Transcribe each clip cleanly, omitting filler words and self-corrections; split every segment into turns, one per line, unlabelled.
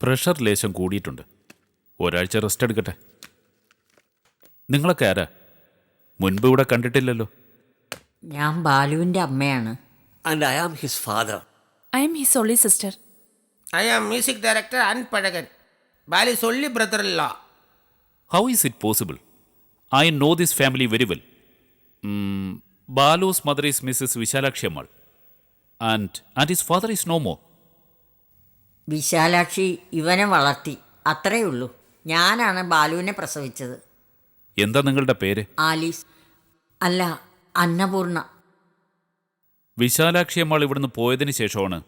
Pressure ലേശം കൂടിയിട്ടുണ്ട്. ഒരാഴ്ച റെസ്റ്റ് എടുക്കട്ടെ. നിങ്ങളൊക്കെ ആരാ? മുൻപ് ഇവിടെ കണ്ടിട്ടില്ലല്ലോ.
ഞാൻ ബാലുവിൻ്റെ അമ്മയാണ്.
And I am his father.
I am his only sister.
I am music director Anpadagan. Balu's only brother-in-law.
How is it possible? I know this family very well. Balu's mother is Mrs. Vishalakshi Ammal. And his father is no more.
Vishalakshi ഇവനെ വളർത്തി, അത്രയേ ഉള്ളൂ. ഞാനാണ് ബാലുവിനെ പ്രസവിച്ചത്.
എന്താ നിങ്ങളുടെ പേര്?
Alice അല്ല, അന്നപൂർണ.
വിശാലാക്ഷി അമ്മാൾ ഇവിടുന്ന് പോയതിന് ശേഷമാണ്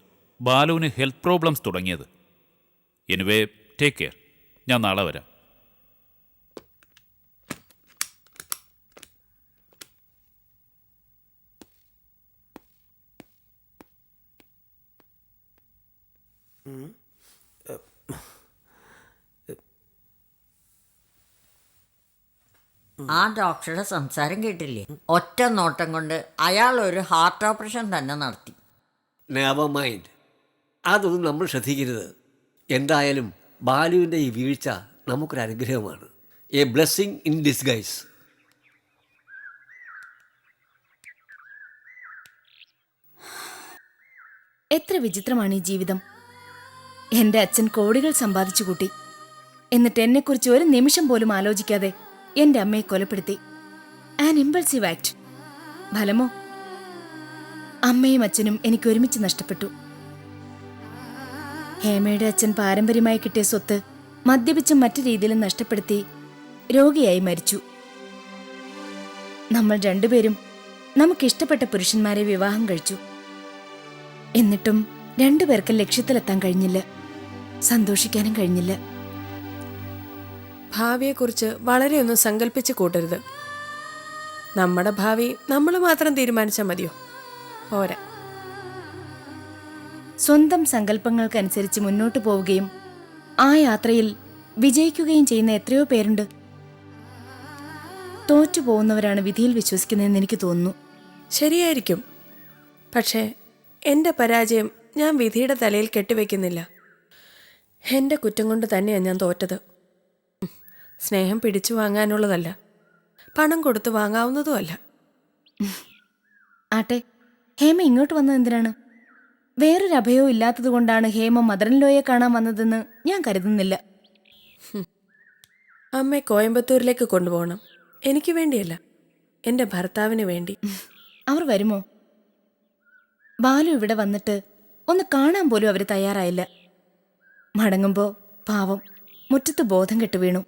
ബാലുവിന് ഹെൽത്ത് പ്രോബ്ലംസ് തുടങ്ങിയത്. Anyway, take care. ഞാൻ നാളെ വരാം.
ആ ഡോക്ടറുടെ സംസാരം കേട്ടില്ലേ? ഒറ്റ നോട്ടം കൊണ്ട് അയാൾ ഒരു ഹാർട്ട് ഓപ്പറേഷൻ തന്നെ നടത്തി.
നെവർ മൈൻഡ്, അതൊന്നും നമ്മൾ ശ്രദ്ധിക്കരുത്. എന്തായാലും ബാലുവിൻ്റെ ഈ വീഴ്ച നമുക്കൊരു അനുഗ്രഹമാണ്. A blessing in disguise.
എത്ര വിചിത്രമാണ് ഈ ജീവിതം. എൻ്റെ അച്ഛൻ കോടികൾ സമ്പാദിച്ചു കൂട്ടി. എന്നിട്ട് എന്നെക്കുറിച്ച് ഒരു നിമിഷം പോലും ആലോചിക്കാതെ എൻ്റെ അമ്മയെ കൊലപ്പെടുത്തി. An impulsive act. ഫലമോ, അമ്മയും അച്ഛനും എനിക്ക് ഒരുമിച്ച് നഷ്ടപ്പെട്ടു. ഹേമയുടെ അച്ഛൻ പാരമ്പര്യമായി കിട്ടിയ സ്വത്ത് മദ്യപിച്ചും മറ്റു രീതിയിലും നഷ്ടപ്പെടുത്തി രോഗിയായി മരിച്ചു. നമ്മൾ രണ്ടുപേരും നമുക്കിഷ്ടപ്പെട്ട പുരുഷന്മാരെ വിവാഹം കഴിച്ചു. എന്നിട്ടും രണ്ടുപേർക്കും ലക്ഷ്യത്തിലെത്താൻ കഴിഞ്ഞില്ല, സന്തോഷിക്കാനും കഴിഞ്ഞില്ല.
ഭാവിയെക്കുറിച്ച് വളരെയൊന്നും സങ്കല്പിച്ച് കൂട്ടരുത്. നമ്മുടെ ഭാവി നമ്മൾ മാത്രം തീരുമാനിച്ചാൽ മതിയോ? പോരാ.
സ്വന്തം സങ്കല്പങ്ങൾക്കനുസരിച്ച് മുന്നോട്ട് പോവുകയും ആ യാത്രയിൽ വിജയിക്കുകയും ചെയ്യുന്ന എത്രയോ പേരുണ്ട്. തോറ്റുപോകുന്നവരാണ് വിധിയിൽ വിശ്വസിക്കുന്നതെന്ന് എനിക്ക് തോന്നുന്നു.
ശരിയായിരിക്കും. പക്ഷേ എൻ്റെ പരാജയം ഞാൻ വിധിയുടെ തലയിൽ കെട്ടിവെക്കുന്നില്ല. എൻ്റെ കുറ്റം കൊണ്ട് തന്നെയാണ് ഞാൻ തോറ്റത്. സ്നേഹം പിടിച്ചു വാങ്ങാനുള്ളതല്ല, പണം കൊടുത്ത് വാങ്ങാവുന്നതുമല്ല.
ആട്ടെ, ഹേമ ഇങ്ങോട്ട് വന്നത് എന്തിനാണ്? വേറൊരു അഭയവും ഇല്ലാത്തത് കൊണ്ടാണ് ഹേമ മദറിൻലോയെ കാണാൻ വന്നതെന്ന് ഞാൻ കരുതുന്നില്ല.
അമ്മയെ കോയമ്പത്തൂരിലേക്ക് കൊണ്ടുപോകണം. എനിക്ക് വേണ്ടിയല്ല, എൻ്റെ ഭർത്താവിന് വേണ്ടി.
അവർ വരുമോ? ബാലു ഇവിടെ വന്നിട്ട് ഒന്ന് കാണാൻ പോലും അവർ തയ്യാറായില്ല. മടങ്ങുമ്പോൾ പാവം മുറ്റത്ത് ബോധം കെട്ടു വീണു.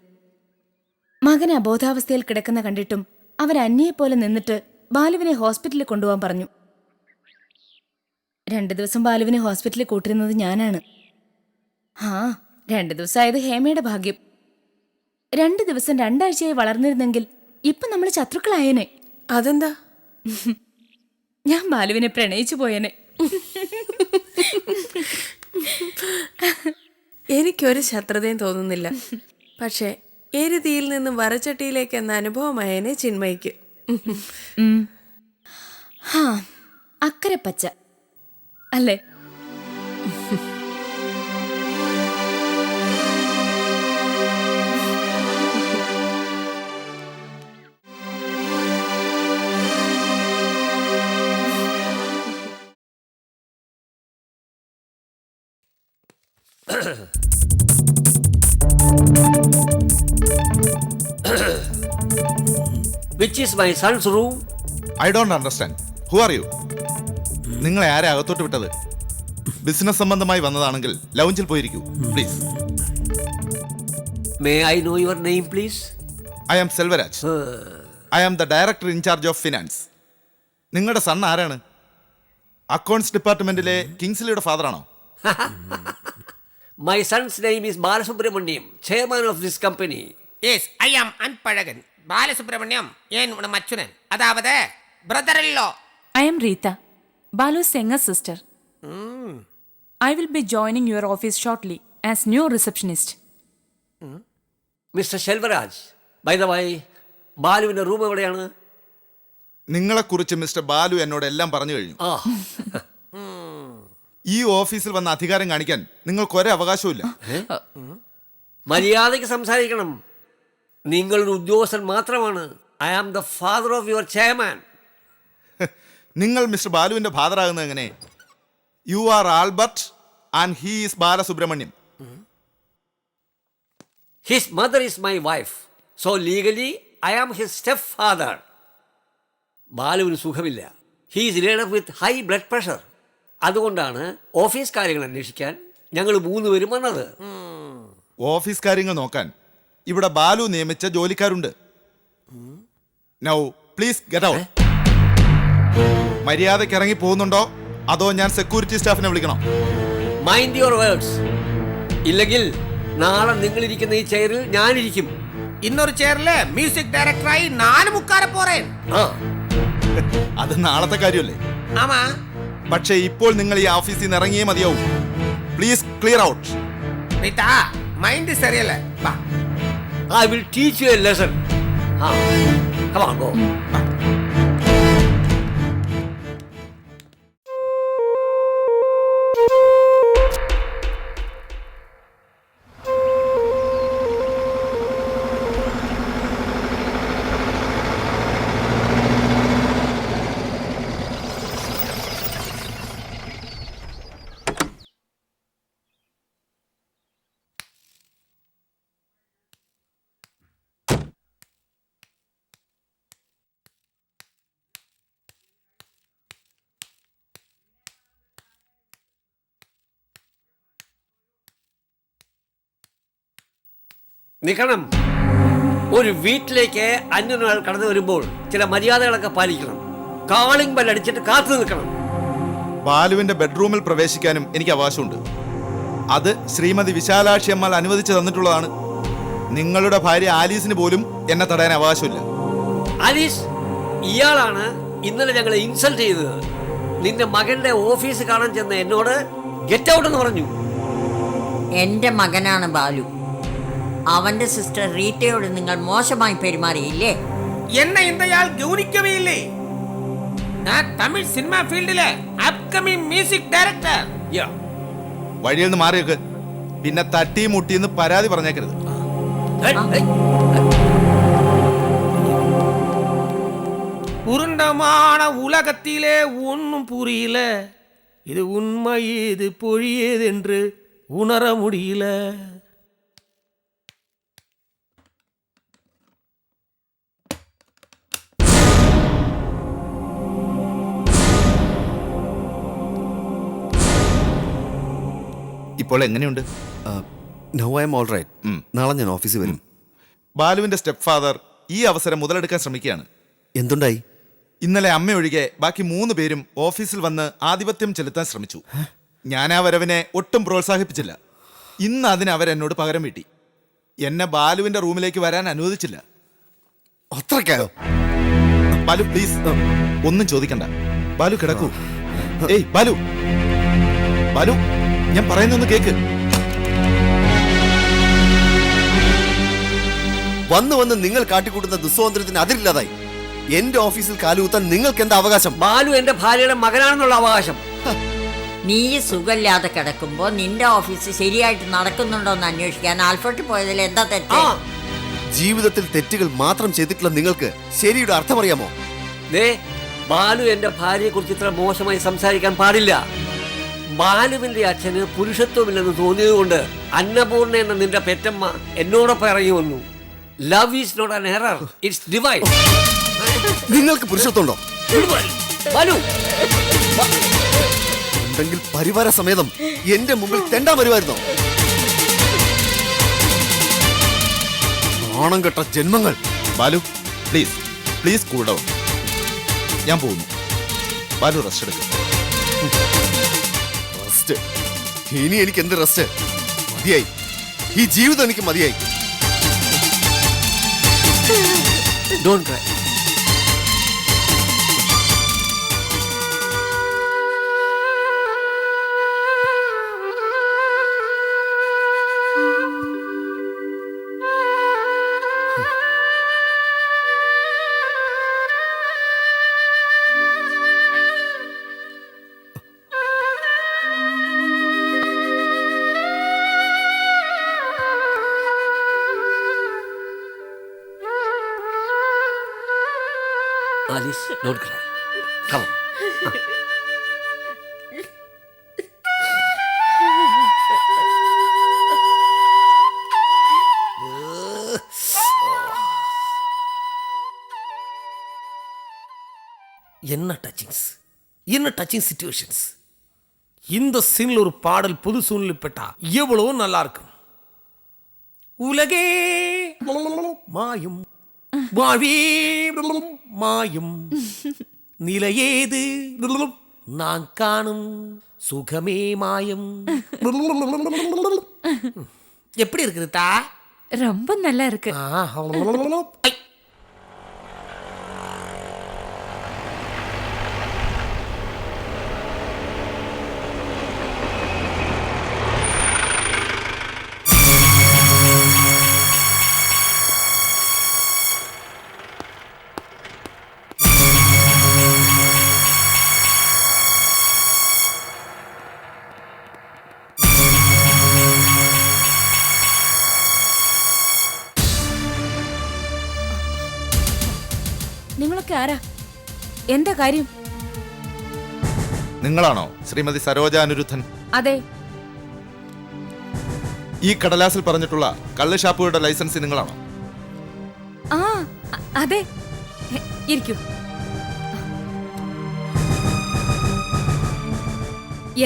മകൻ അബോധാവസ്ഥയിൽ കിടക്കുന്ന കണ്ടിട്ടും അവരന്യയെപ്പോലെ നിന്നിട്ട് ബാലുവിനെ ഹോസ്പിറ്റലിൽ കൊണ്ടുപോകാൻ പറഞ്ഞു. 2 ദിവസം ബാലുവിനെ ഹോസ്പിറ്റലിൽ കൂട്ടിരുന്നത് ഞാനാണ്. 2 ദിവസമായത് ഹേമയുടെ ഭാഗ്യം. 2 ദിവസം 2 ആഴ്ചയായി വളർന്നിരുന്നെങ്കിൽ ഇപ്പൊ നമ്മൾ ശത്രുക്കളായേനെ.
അതെന്താ?
ഞാൻ ബാലുവിനെ പ്രണയിച്ചു പോയേനെ.
എനിക്കൊരു ശത്രുതയും തോന്നുന്നില്ല. പക്ഷേ എരുതിയിൽ നിന്നും വറച്ചട്ടിയിലേക്ക് എന്ന അനുഭവമായേനെ ചിന്മയ്ക്ക്.
അക്കരെ പച്ച അല്ലേ?
Which is my son's room?
I don't understand. Who are you? നിങ്ങളെ ആരെ അകത്തോട്ട് വിട്ടത്? ബിസിനസ് സംബന്ധമായി വന്നതാണെങ്കിൽ ലൗഞ്ചിൽ പോയിരിക്കൂ please.
May I know your name, please?
I am Selvaraj. I am the director in charge of finance. നിങ്ങളുടെ സൺ ആരാണ്? അക്കൗണ്ട്സ് ഡിപ്പാർട്ട്മെന്റിലെ കിങ്സ്ലിയുടെ ഫാദറാണോ?
My son's name is Balasubramaniam, chairman of this company.
Yes, I am Anpadagan. Balasubramaniam, என் மச்சுனன், அதாவது brother-in-law.
I am Rita, Balu's younger sister. I will be joining your office shortly as new receptionist.
Mr. Selvaraj, by the way, ബാലുവിൻ്റെ room എവിടെയാണ്?
നിങ്ങളെക്കുറിച്ച് mister Balu എന്നോട് എല്ലാം പറഞ്ഞു കഴിഞ്ഞു. ഈ ഓഫീസിൽ വന്ന അധികാരം കാണിക്കാൻ നിങ്ങൾക്കൊരു അവകാശവും
മര്യാദയ്ക്ക് സംസാരിക്കണം. നിങ്ങളൊരു ഉദ്യോഗസ്ഥൻ മാത്രമാണ്. I am the father of your chairman.
നിങ്ങൾ മിസ്റ്റർ ബാലുവിന്റെ ഫാദറാകുന്നത് എങ്ങനെ? You are Albert and he is Balasubramaniam.
His mother is my wife. So legally I am his step father. ബാലുവിന് സുഖമില്ല. He is laid with high blood pressure. അതുകൊണ്ടാണ് office കാര്യങ്ങൾ അന്വേഷിക്കാൻ ഞങ്ങൾ 3 പേരും വന്നത്.
ഓഫീസ് കാര്യങ്ങൾ നോക്കാൻ ഇവിടെ ബാലു നിയമിച്ച ജോലിക്കാരുണ്ട്. Now please get out. മര്യാദയ്ക്ക് ഇറങ്ങി പോകുന്നുണ്ടോ അതോ ഞാൻ സെക്യൂരിറ്റി സ്റ്റാഫിനെ വിളിക്കണം?
Mind your words. ഇല്ലെങ്കിൽ നാളെ നിങ്ങളിരിക്കുന്ന ഈ ചെയറിൽ ഞാനിരിക്കും.
இன்னொரு சேர்ல மியூசிக் டைரக்டராയി 4 മുക്കാര പോറേൻ.
ആ,
അത് നാളത്തെ കാര്യമല്ലേ?
ആമാ.
പക്ഷേ ഇപ്പോൾ നിങ്ങൾ ഈ ഓഫീസിൽ നിന്ന് ഇറങ്ങിയേ മതിയാവും. Please clear out.
Neeta mind ശരിയല്ല. വാ.
I will teach you a lesson. Come on, go. നിൽക്കണം. ഒരു വീട്ടിലേക്ക് അന്യൊരാൾ കടന്നു വരുമ്പോൾ ചില മര്യാദകളൊക്കെ പാലിക്കണം. കാളിംഗ് ബെൽ അടിച്ചിട്ട് കാത്തു നിൽക്കണം.
ബാലുവിന്റെ ബെഡ്റൂമിൽ പ്രവേശിക്കാനും എനിക്ക് അവകാശമുണ്ട്. അത് ശ്രീമതി വിശാലാക്ഷി അമ്മാൾ അനുവദിച്ചു തന്നിട്ടുള്ളതാണ്. നിങ്ങളുടെ ഭാര്യ ആലീസിന് പോലും എന്നെ തടയാൻ അവകാശമില്ല.
ആലീസ്, ഇയാളാണ് ഇന്നലെ ഞങ്ങളെ ഇൻസൾട്ട് ചെയ്തത്. നിന്റെ മകന്റെ ഓഫീസ് കാണാൻ ചെന്ന എന്നോട് ഗെറ്റ് ഔട്ട് എന്ന് പറഞ്ഞു.
എൻ്റെ മകനാണ് ബാലു. അവന്റെ സിസ്റ്റർ റീറ്റയോട് നിങ്ങൾ മോശമായി പെരുമാറിയില്ലേ?
എന്നെ ഇന്നയാൾ ഗൗനിക്കവേ ഇല്ലേ? ഞാൻ തമിഴ് സിനിമ ഫീൽഡിലെ അപ്കമിംഗ് മ്യൂസിക് ഡയറക്ടർ.
വഴിയിൽ നിന്ന് മാറിയൊക്കെ പിന്നെ തട്ടി മുട്ടിന്ന് പരാതി പറഞ്ഞേക്കരുത്.
உருண்டமான உலகத்திலே ஒன்றும் புரியல. இது உண்மை, இது பொழியது என்று உணர முடியல.
ഇപ്പോൾ എങ്ങനെയുണ്ട്?
No I am all right. നാളെ ഞാൻ ഓഫീസിൽ വരും.
ബാലുവിന്റെ സ്റ്റെപ്പ് ഫാദർ ഈ അവസരം മുതലെടുക്കാൻ ശ്രമിക്കുകയാണ്.
എന്തുണ്ടായി?
ഇന്നലെ അമ്മ ഒഴികെ ബാക്കി 3 പേരും ഓഫീസിൽ വന്ന് ആധിപത്യം ചെലുത്താൻ ശ്രമിച്ചു. ഞാൻ ആ വരവിനെ ഒട്ടും പ്രോത്സാഹിപ്പിച്ചില്ല. ഇന്ന് അതിന് അവരെന്നോട് പകരം വീട്ടി. എന്നെ ബാലുവിന്റെ റൂമിലേക്ക് വരാൻ അനുവദിച്ചില്ല.
അത്രയ്ക്കായോ?
ബാലു പ്ലീസ്, ഒന്നും ചോദിക്കണ്ട. ബാലു കിടക്കൂ. ഏയ് ബാലു, ബാലു ഞാൻ പറയുന്നൊന്ന് കേക്ക്.
വന്ന് വന്ന് നിങ്ങൾ കാട്ടിക്കൂട്ടുന്ന ദുസ്വാതന്ത്ര്യത്തിന് അതിരില്ലാതായി. എന്റെ ഓഫീസിൽ കാലുകുത്താൻ നിങ്ങൾക്ക് എന്താ അവകാശം?
ബാലു എന്റെ ഭാര്യയുടെ മകനാണെന്നുള്ള അവകാശം.
നീ സുഖമില്ലാതെ കിടക്കുമ്പോ നിന്റെ ഓഫീസ് ശരിയായിട്ട് നടക്കുന്നുണ്ടോ എന്ന് അന്വേഷിക്കാൻ ആൽഫർട്ട് പോയതിൽ എന്താ തെറ്റ്?
ജീവിതത്തിൽ തെറ്റുകൾ മാത്രം ചെയ്തിട്ടുള്ള നിങ്ങൾക്ക് ശരിയുടെ അർത്ഥമറിയാമോ?
ബാലു എന്റെ ഭാര്യയെ കുറിച്ച് ഇത്ര മോശമായി സംസാരിക്കാൻ പാടില്ല. ബാലുവിന്റെ അച്ഛന് പുരുഷത്വമില്ലെന്ന് തോന്നിയതുകൊണ്ട് അന്നപൂർണ എന്ന നിന്റെ പെറ്റമ്മ എന്നോടൊപ്പം ഇറങ്ങി വന്നു. Love is not an error, it's divine.
നിങ്ങൾക്ക് പുരുഷത്വമുണ്ടോ?
ബാലു
ഉണ്ടെങ്കിൽ പരിവാര സമേതം എന്റെ മുമ്പിൽ തെണ്ടാൻ വരുമായിരുന്നോ? നാണം കെട്ട ജന്മങ്ങൾ.
Balu please please cool down. ഞാൻ പോകുന്നു. ബാലു റെസ്റ്റ് എടുക്കും.
റെസ്റ്റ്? ഇനി എനിക്ക് എന്ത് റെസ്റ്റ്? മതിയായി. ഈ ജീവിതം എനിക്ക് മതിയായി.
Don't cry. Please don't cry. Come.
என்ன டச்சிங்ஸ், என்ன டச்சிங் சிச்சுவேஷன்ஸ். இந்த சீன்ல ஒரு பாடல் பொது சூழ்நிலைப்பட்டா எவ்வளவு நல்லா இருக்கும். உலகே மாயும், வாழே மாயும், நிலையேது நான் காணும் சுகமே மாயம். எப்படி இருக்குது தா?
ரொம்ப நல்லா இருக்கு.
ஐ.
നിങ്ങളൊക്കെ ആരാ? എന്താ കാര്യം?
നിങ്ങളാണോ ശ്രീമതി സരോജ അനിരുദ്ധൻ?
അതെ.
ഈ കടലാസിൽ പറഞ്ഞിട്ടുള്ള കള്ള് ഷാപ്പുകളുടെ ലൈസൻസ് നിങ്ങളാണോ?
ആ അതെ. ഇരിക്കൂ.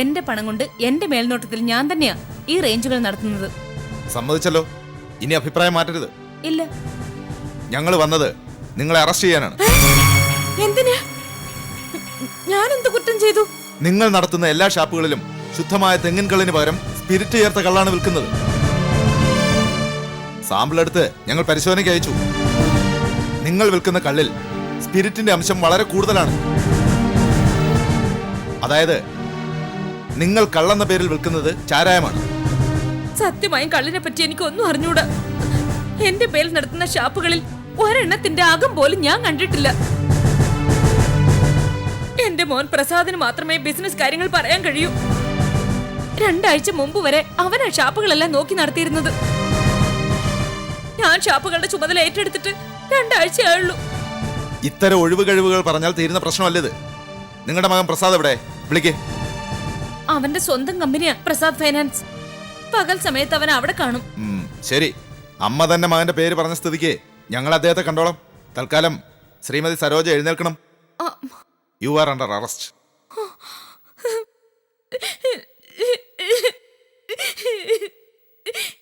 എന്റെ പണം കൊണ്ട് എന്റെ മേൽനോട്ടത്തിൽ ഞാൻ തന്നെയാ ഈ റേഞ്ചുകൾ നടത്തുന്നത്.
സമ്മതിച്ചല്ലോ. ഇനി അഭിപ്രായം മാറ്റരുത്.
ഇല്ല.
ഞങ്ങൾ വന്നത് നിങ്ങളെ അറസ്റ്റ് ചെയ്യാനാണ്.
എന്തിന്? ഞാൻ എന്ത് കുറ്റം ചെയ്തു?
നിങ്ങൾ നടത്തുന്ന എല്ലാ ഷാപ്പുകളിലും ശുദ്ധമായ തെങ്ങിൻ കള്ളിന് പകരം സ്പിരിറ്റ് ചേർത്ത കള്ളാണ് വിൽക്കുന്നത്. സാമ്പിൾ എടുത്ത് ഞങ്ങൾ പരിശോധനയ്ക്ക് അയച്ചു. നിങ്ങൾ വിൽക്കുന്ന കള്ളിൽ സ്പിരിറ്റിന്റെ അംശം വളരെ കൂടുതലാണ്. അതായത് നിങ്ങൾ കള്ളെന്ന പേരിൽ വിൽക്കുന്നത് ചാരായമാണ്.
സത്യമായും കള്ളിനെ പറ്റി എനിക്കൊന്നും അറിഞ്ഞൂടാ. എന്റെ പേരിൽ നടത്തുന്ന ഷാപ്പുകളിൽ ഒരെണ്ണത്തിന്റെ അകം പോലും ഞാൻ കണ്ടിട്ടില്ല. എന്റെ മോൻ പ്രസാദിന് മാത്രമേ ബിസിനസ് കാര്യങ്ങൾ പറയാൻ കഴിയൂ. 2 ആഴ്ച മുമ്പ് വരെ അവനാ ഷാപ്പുകളെല്ലാം നോക്കി നടത്തിയിരുന്നത്. ഞാൻ ഷാപ്പുകളുടെ ചുമതല ഏറ്റെടുത്തിട്ട് 2 ആഴ്ചയായുള്ളൂ.
ഇത്തരം ഒഴിവ് കഴിവുകൾ പറഞ്ഞാൽ തീരുന്ന പ്രശ്നമല്ലത്. നിങ്ങളുടെ മകൻ പ്രസാദ് എവിടെ? വിളിക്കേ.
അവന്റെ സ്വന്തം കമ്പനിയാ പ്രസാദ് ഫൈനാൻസ്. പകൽ സമയത്ത് അവൻ അവിടെ കാണും.
ശരി, അമ്മ തന്നെ മകന്റെ പേര് പറഞ്ഞ സ്ഥിതിക്ക് ഞങ്ങൾ അദ്ദേഹത്തെ കണ്ടോളാം. തൽക്കാലം ശ്രീമതി സരോജ എഴുന്നേൽക്കണം. You are under arrest.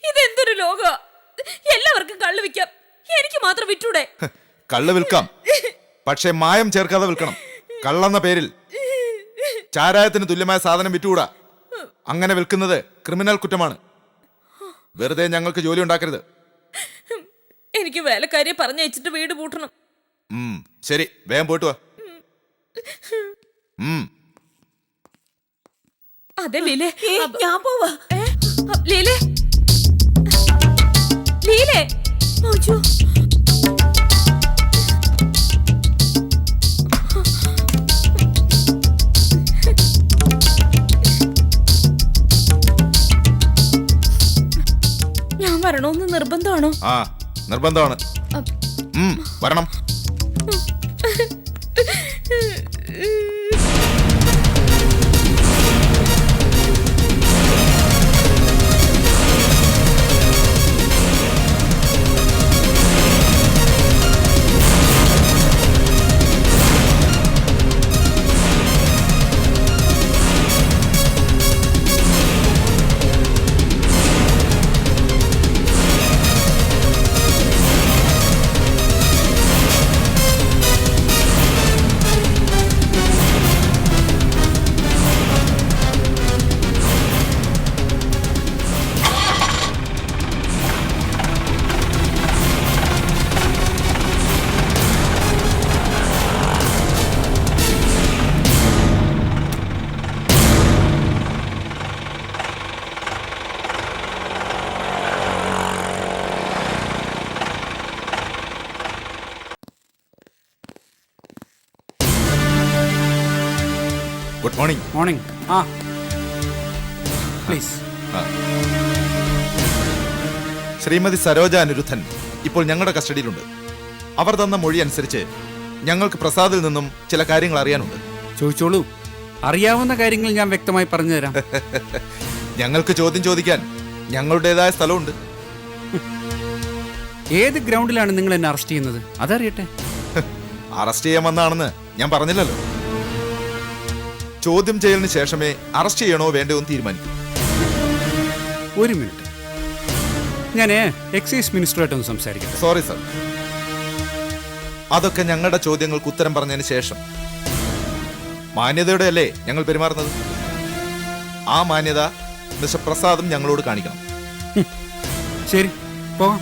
ഇതെന്തൊരു ലോക! എല്ലാവർക്കും കള്ളു വിൽക്കാം, എനിക്ക് മാത്രം വിറ്റൂടെ?
കള്ള് വിൽക്കാം, പക്ഷെ മായം ചേർക്കാതെ വിൽക്കണം. കള്ളെന്ന പേരിൽ ചാരായത്തിന് തുല്യമായ സാധനം വിറ്റുകൂടാ. അങ്ങനെ വിൽക്കുന്നത് ക്രിമിനൽ കുറ്റമാണ്. വെറുതെ ഞങ്ങൾക്ക് ജോലി ഉണ്ടാക്കരുത്.
എനിക്ക് വേലക്കാരിയെ പറഞ്ഞയച്ചിട്ട് വീട് പൂട്ടണം.
ശരി, വേഗം പോയിട്ട് വാ.
അതെ ലീലേ, ഞാൻ പോവാ. ലീലേ, ലീലേ, അയ്യോ. ഞാൻ വരണോന്ന് നിർബന്ധമാണോ?
ആ, നിർബന്ധമാണ്. വരണം. Good morning.
Morning. Please.
Shrimati Saroja Aniruddhan ഇപ്പോൾ ഞങ്ങളുടെ കസ്റ്റഡിയിലുണ്ട്. അവർ തന്ന മൊഴി അനുസരിച്ച് ഞങ്ങൾക്ക് പ്രസാദിൽ നിന്നും ചില കാര്യങ്ങൾ അറിയാനുണ്ട്.
ചോദിച്ചോളൂ. അറിയാവുന്ന കാര്യങ്ങൾ ഞാൻ വ്യക്തമായി പറഞ്ഞു തരാം.
ഞങ്ങൾക്ക് ചോദ്യം ചോദിക്കാൻ ഞങ്ങളുടേതായ സ്ഥലമുണ്ട്.
ഏത് ഗ്രൗണ്ടിലാണ് നിങ്ങൾ എന്നെ അറസ്റ്റ് ചെയ്യുന്നത്? അതറിയട്ടെ.
അറസ്റ്റ് ചെയ്യാൻ വന്നാണെന്ന് ഞാൻ പറഞ്ഞില്ലല്ലോ. ചോദ്യം ചെയ്യലിന് ശേഷമേ അറസ്റ്റ് ചെയ്യണോ വേണ്ടോ എന്ന് തീരുമാനിക്കൂ.
ഒരു മിനിറ്റ്, ഞാൻ എക്സൈസ് മിനിസ്റ്ററുമായിട്ടൊന്ന് സംസാരിക്കട്ടെ.
സോറി സർ, അതൊക്കെ ഞങ്ങളുടെ ചോദ്യങ്ങൾക്ക് ഉത്തരം പറഞ്ഞതിന് ശേഷം. മാന്യതയോടെ അല്ലേ ഞങ്ങൾ പെരുമാറുന്നത്? ആ മാന്യത മിസ്റ്റർ പ്രസാദും ഞങ്ങളോട് കാണിക്കണം.
ശരി, പോകാം.